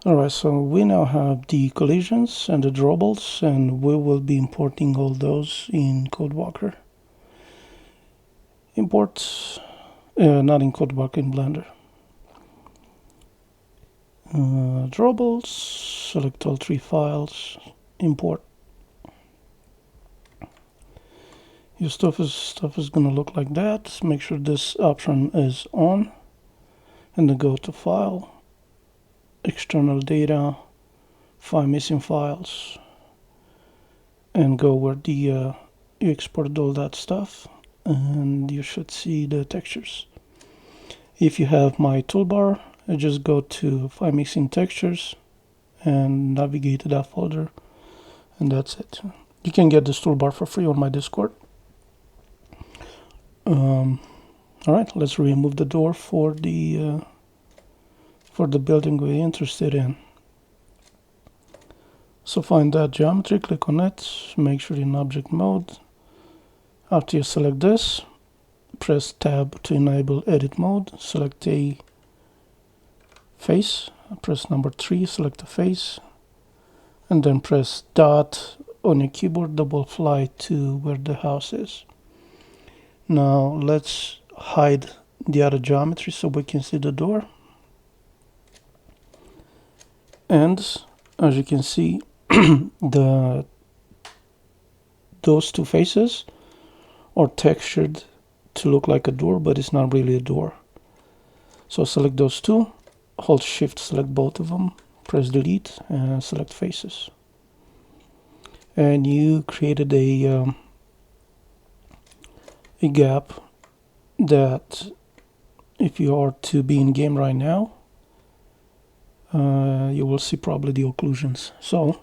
Alright, so we now have the collisions and the drawables, and we will be importing all those in CodeWalker. Import, not in CodeWalker, in Blender. Drawables, select all 3 files, import. Your stuff is gonna look like that. Make sure this option is on, and then go to File, External Data, Find Missing Files, and go where you exported all that stuff, and you should see the textures. If you have my toolbar, just go to Find Missing Textures and navigate to that folder, and that's it. You can get this toolbar for free on my Discord. Alright, let's remove the door for the building we're interested in. So find that geometry, click on it, make sure you're in object mode. After you select this, press tab to enable edit mode, select a face, press number 3, select a face, and then press dot on your keyboard, double fly to where the house is. Now let's hide the other geometry so we can see the door. And as you can see, those 2 faces are textured to look like a door, but it's not really a door. So select those 2, hold shift, select both of them, press delete, and select faces. And you created a gap that if you are to be in game right now, you will see probably the occlusions. So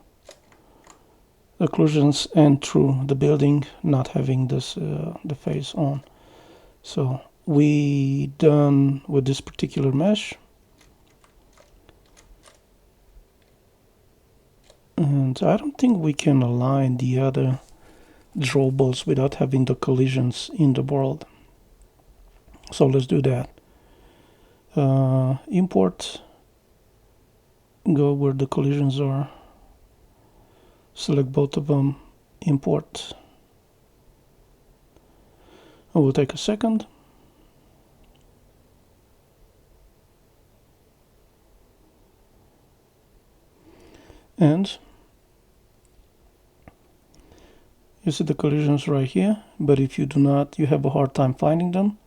the occlusions end through the building not having this the face on. So we done with this particular mesh, and I don't think we can align the other drawables without having the collisions in the world. So let's do that. Import, go where the collisions are, select both of them, import. It will take a second. And you see the collisions right here, but if you do not, you have a hard time finding them,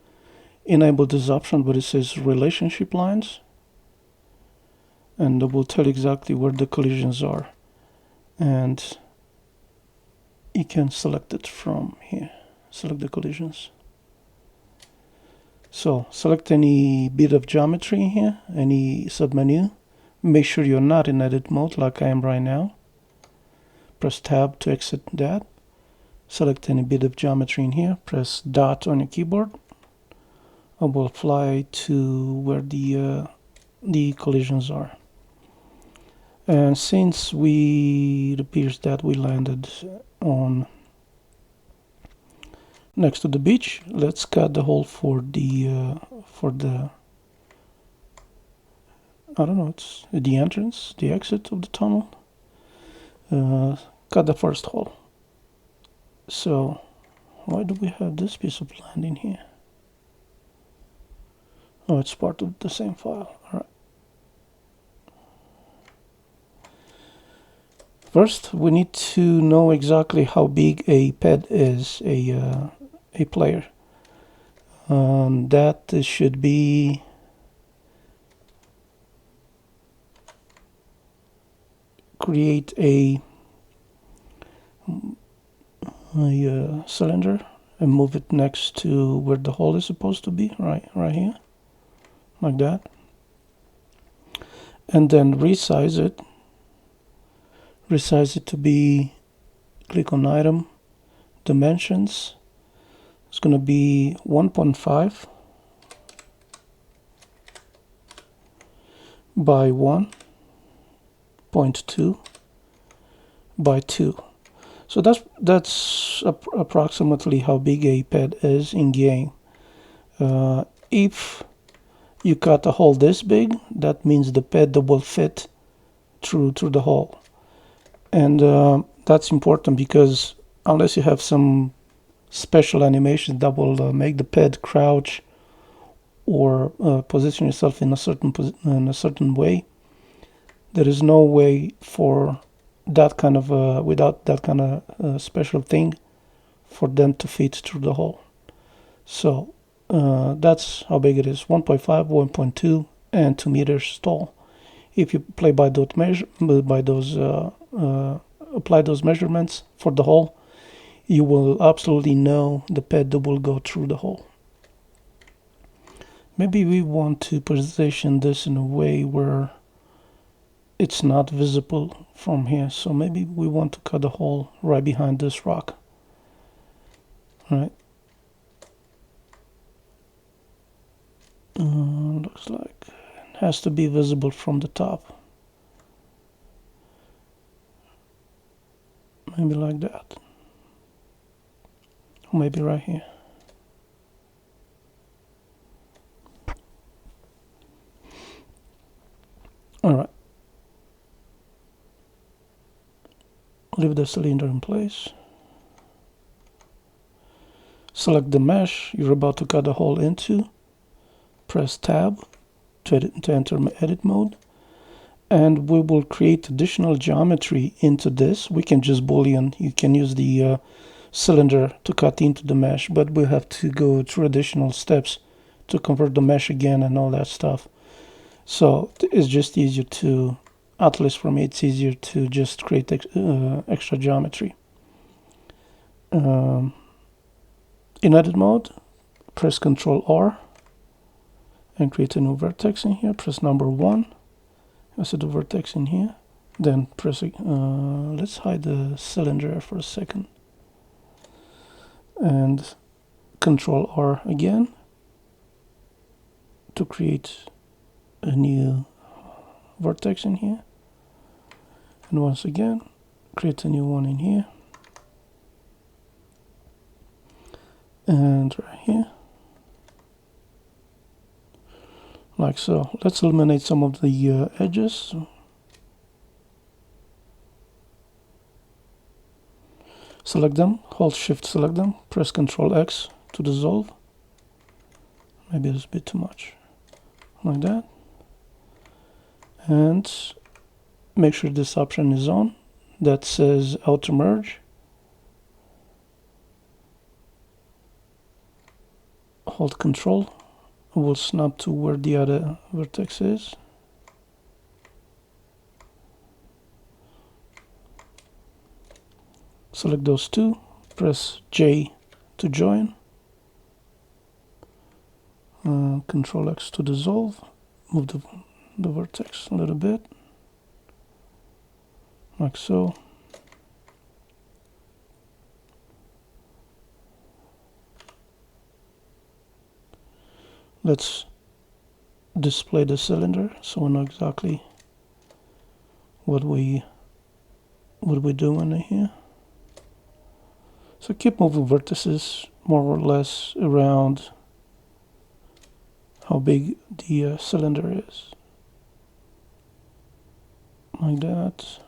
enable this option where it says relationship lines, and it will tell you exactly where the collisions are, and you can select it from here. Select the collisions. So select any bit of geometry here, any submenu. Make sure you're not in edit mode like I am right now. Press tab to exit that. Select any bit of geometry in here, press dot on your keyboard. I will fly to where the collisions are. And since it appears that we landed on next to the beach, let's cut the hole for the I don't know, it's the entrance, the exit of the tunnel. Cut the first hole. So why do we have this piece of land in here? Oh, it's part of the same file. All right. First, we need to know exactly how big a ped is, a player. That should be create a cylinder and move it next to where the hole is supposed to be, right here, like that, and then resize it to be, click on item, dimensions, it's going to be 1.5 by 1.2 by 2. So that's approximately how big a ped is in game. If you cut a hole this big, that means the ped will fit through the hole. And that's important because unless you have some special animation that will make the ped crouch or position yourself in a certain way, there is no way for that kind of without that kind of special thing for them to fit through the hole. So that's how big it is: 1.5, 1.2, and 2 meters tall. If you play by those apply those measurements for the hole, you will absolutely know the ped will go through the hole. Maybe we want to position this in a way where it's not visible from here. So maybe we want to cut a hole right behind this rock. Right. Looks like it has to be visible from the top. Maybe like that. Or maybe right here. Alright. Leave the cylinder in place. Select the mesh you're about to cut a hole into. Press Tab to enter edit mode. And we will create additional geometry into this. We can just boolean. You can use the cylinder to cut into the mesh, but we have to go through additional steps to convert the mesh again and all that stuff. So it's just easier to, at least for me, it's easier to just create extra geometry. In edit mode, press Ctrl R and create a new vertex in here. Press number 1. I set the vertex in here. Then press, let's hide the cylinder for a second. And Ctrl R again to create a new vertex in here. And once again, create a new one in here. And right here. Like so. Let's eliminate some of the edges. Select them, hold Shift, select them, press Ctrl X to dissolve. Maybe it's a bit too much. Like that. And make sure this option is on. That says Auto Merge. Hold Ctrl. We'll snap to where the other vertex is. Select those two, press J to join, Ctrl X to dissolve, move the vertex a little bit, like so. Let's display the cylinder so we know exactly what we're doing here. So keep moving vertices more or less around how big the cylinder is. Like that.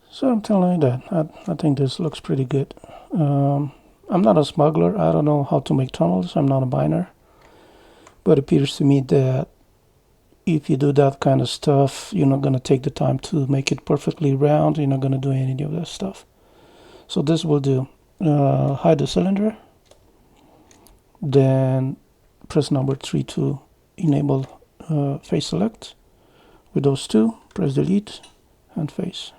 So I'm telling you that I think this looks pretty good. I'm not a smuggler. I don't know how to make tunnels. I'm not a miner. But it appears to me that if you do that kind of stuff, you're not going to take the time to make it perfectly round. You're not going to do any of that stuff. So this will do. Hide the cylinder, then press number 3 to enable face select. With those two, press delete and face.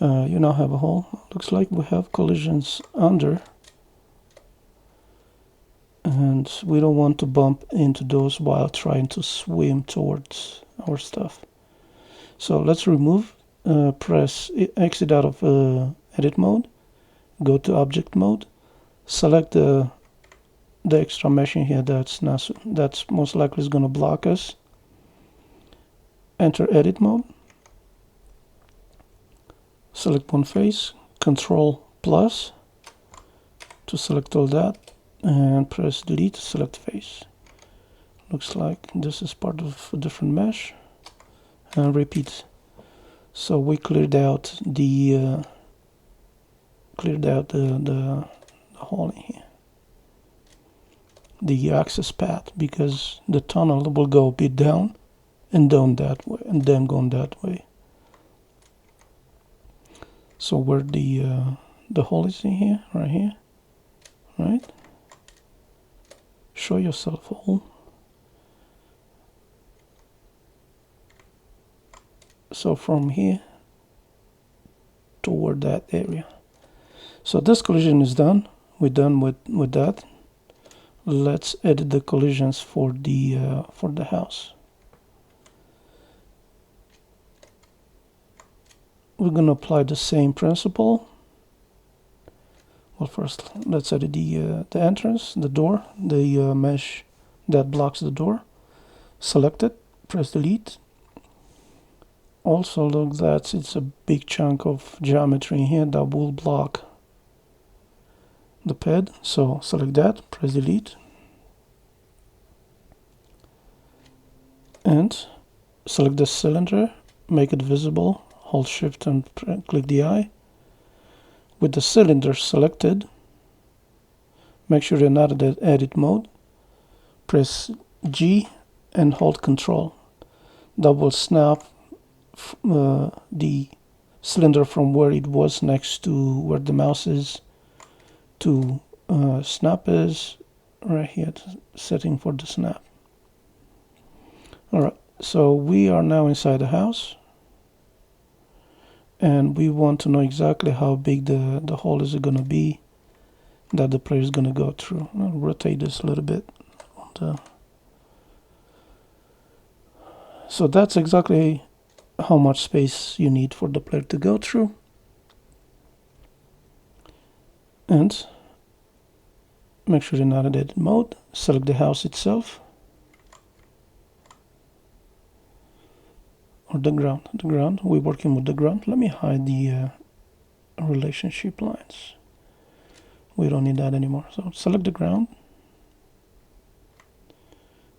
You now have a hole. Looks like we have collisions under, and we don't want to bump into those while trying to swim towards our stuff. So let's remove. Press exit out of edit mode, go to object mode, select the extra mesh in here that's most likely is going to block us. Enter edit mode, select one face, Control plus to select all that, and press delete to select face. Looks like this is part of a different mesh, and repeat. So we cleared out the hole in here, the access path, because the tunnel will go a bit down and down that way, and then going that way. So where the hole is in here, right here, right? Show yourself hole. So from here toward that area. So this collision is done. We're done with that. Let's edit the collisions for the house. We're going to apply the same principle. Well, first let's edit the entrance, the door, the mesh that blocks the door. Select it, press delete. Also look that it's a big chunk of geometry in here that will block the pad. So select that, press delete, and select the cylinder, make it visible. Hold shift and click the eye. With the cylinder selected, make sure you're not in edit mode. Press G and hold Control. That will snap the cylinder from where it was next to where the mouse is to snap is right here, setting for the snap. Alright, so we are now inside the house, and we want to know exactly how big the hole is going to be that the player is going to go through. I'll rotate this a little bit. So that's exactly how much space you need for the player to go through. And make sure you're not in edit mode. Select the house itself, or the ground. We're working with the ground. Let me hide the relationship lines. We don't need that anymore. So select the ground,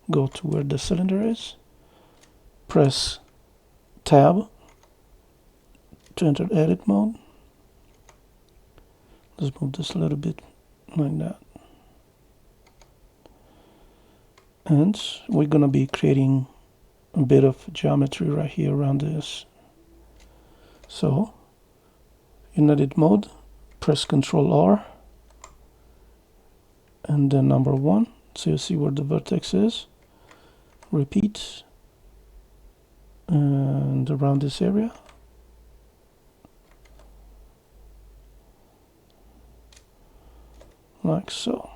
go to where the cylinder is, press tab to enter edit mode. Let's move this a little bit like that. And we're going to be creating a bit of geometry right here around this. So in edit mode, press Ctrl R and then number 1, so you see where the vertex is. Repeat, and around this area. Like so.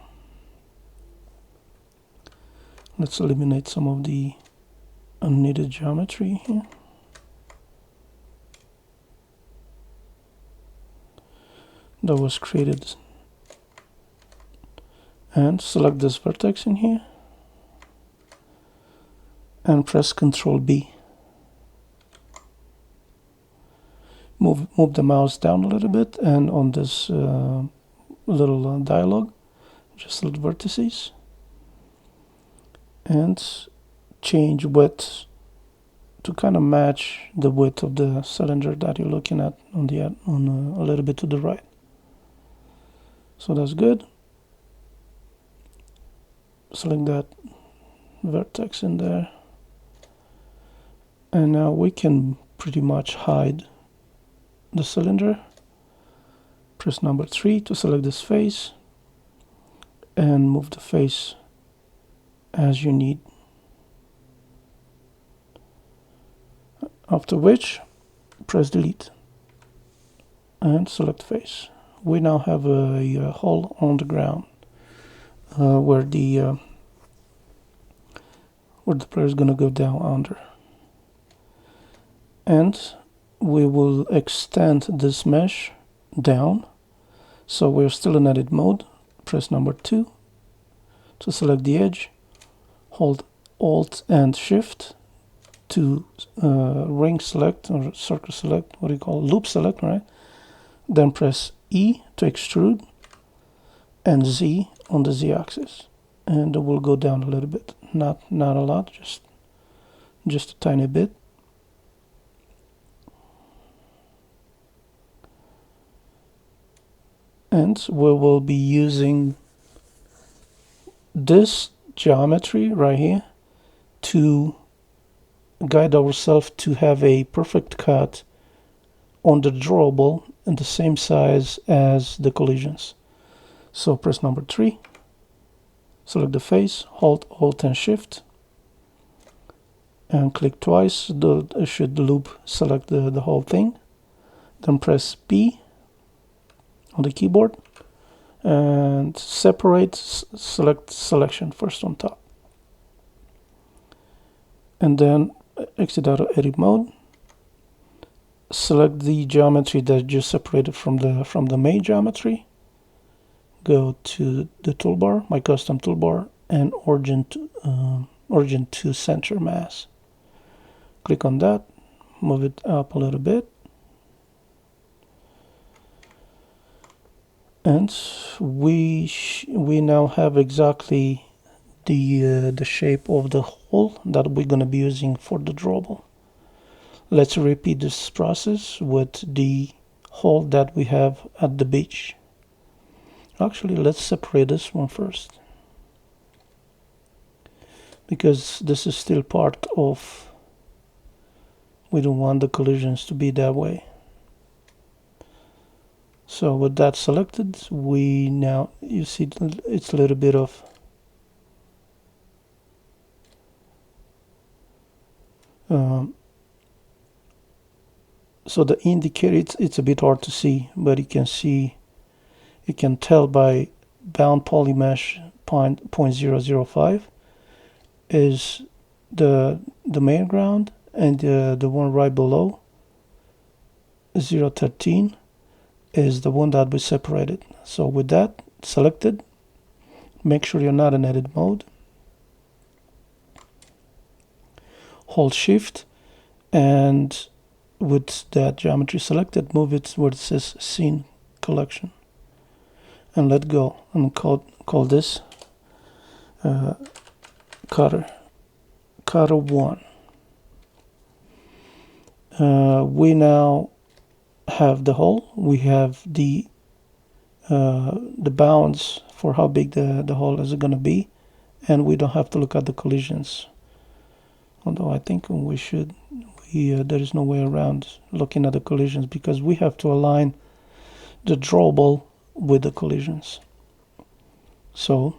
Let's eliminate some of the unneeded geometry here. That was created. And select this vertex in here and press Ctrl B. Move the mouse down a little bit, and on this little dialog, just select vertices and change width to kind of match the width of the cylinder that you're looking at on a little bit to the right. So that's good. Select that vertex in there. And now we can pretty much hide the cylinder. Press number 3 to select this face and move the face as you need. After which, press delete and select face. We now have a hole on the ground where the player is going to go down under. And we will extend this mesh down, so we're still in edit mode. Press number 2 to select the edge, hold Alt and Shift to ring select or circle select, what do you call it? Loop select, right? Then press E to extrude and Z on the Z axis, and it will go down a little bit, not a lot, just a tiny bit. And we will be using this geometry right here to guide ourselves to have a perfect cut on the drawable in the same size as the collisions. So press number 3, select the face, hold Alt and Shift, and click twice. It should loop select the whole thing. Then press P on the keyboard and separate, select selection first on top, and then exit out of edit mode. Select the geometry that just separated from the main geometry. Go to the toolbar, my custom toolbar, and origin to center mass. Click on that, move it up a little bit, and we now have exactly the shape of the hole that we're going to be using for the drawable. Let's repeat this process with the hole that we have at the beach. Actually, let's separate this one first, because this is still part of, we don't want the collisions to be that way. So with that selected, we now, you see it's a little bit of so the indicator, it's a bit hard to see, but you can see, you can tell by bound polymesh 0.005 is the main ground, and the one right below 0.13 is the one that we separated. So with that selected, make sure you're not in edit mode, hold Shift, and with that geometry selected, move it where it says Scene Collection, and let go, and call this cutter 1. We now have the hole, we have the bounds for how big the hole is going to be, and we don't have to look at the collisions, although I think we should. There is no way around looking at the collisions, because we have to align the drawable with the collisions. So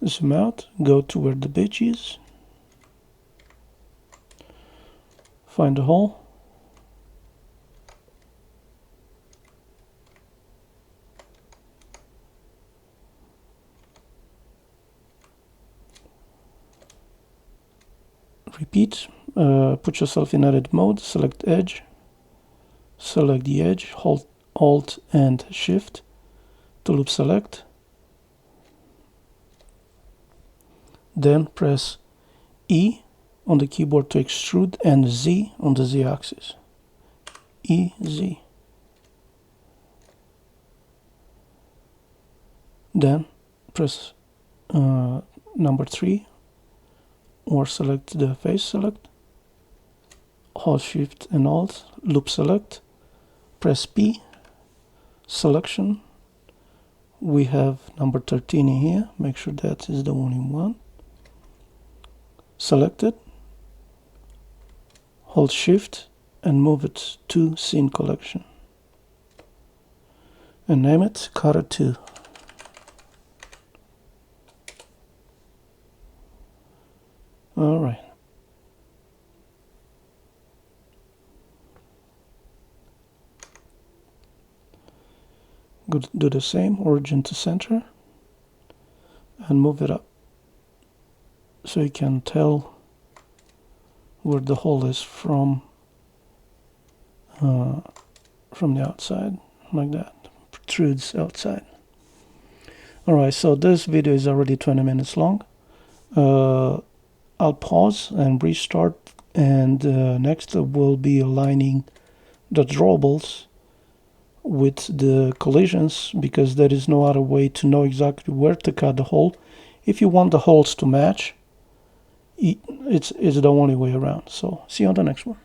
zoom out, go to where the beach is, find the hole, repeat, put yourself in edit mode, select edge, select the edge, hold Alt and Shift to loop select, then press E on the keyboard to extrude and Z on the Z axis. E, Z. Then press number 3 or select the face select, hold Shift and Alt, loop select, press P, selection, we have number 13 in here. Make sure that is the only one. Select it, hold shift and move it to scene collection and name it Carter 2. All right. Do the same, origin to center, and move it up so you can tell where the hole is from the outside, like that, protrudes outside. All right, so this video is already 20 minutes long. I'll pause and restart, and next we'll be aligning the drawables with the collisions, because there is no other way to know exactly where to cut the hole. If you want the holes to match, it's the only way around. So see you on the next one.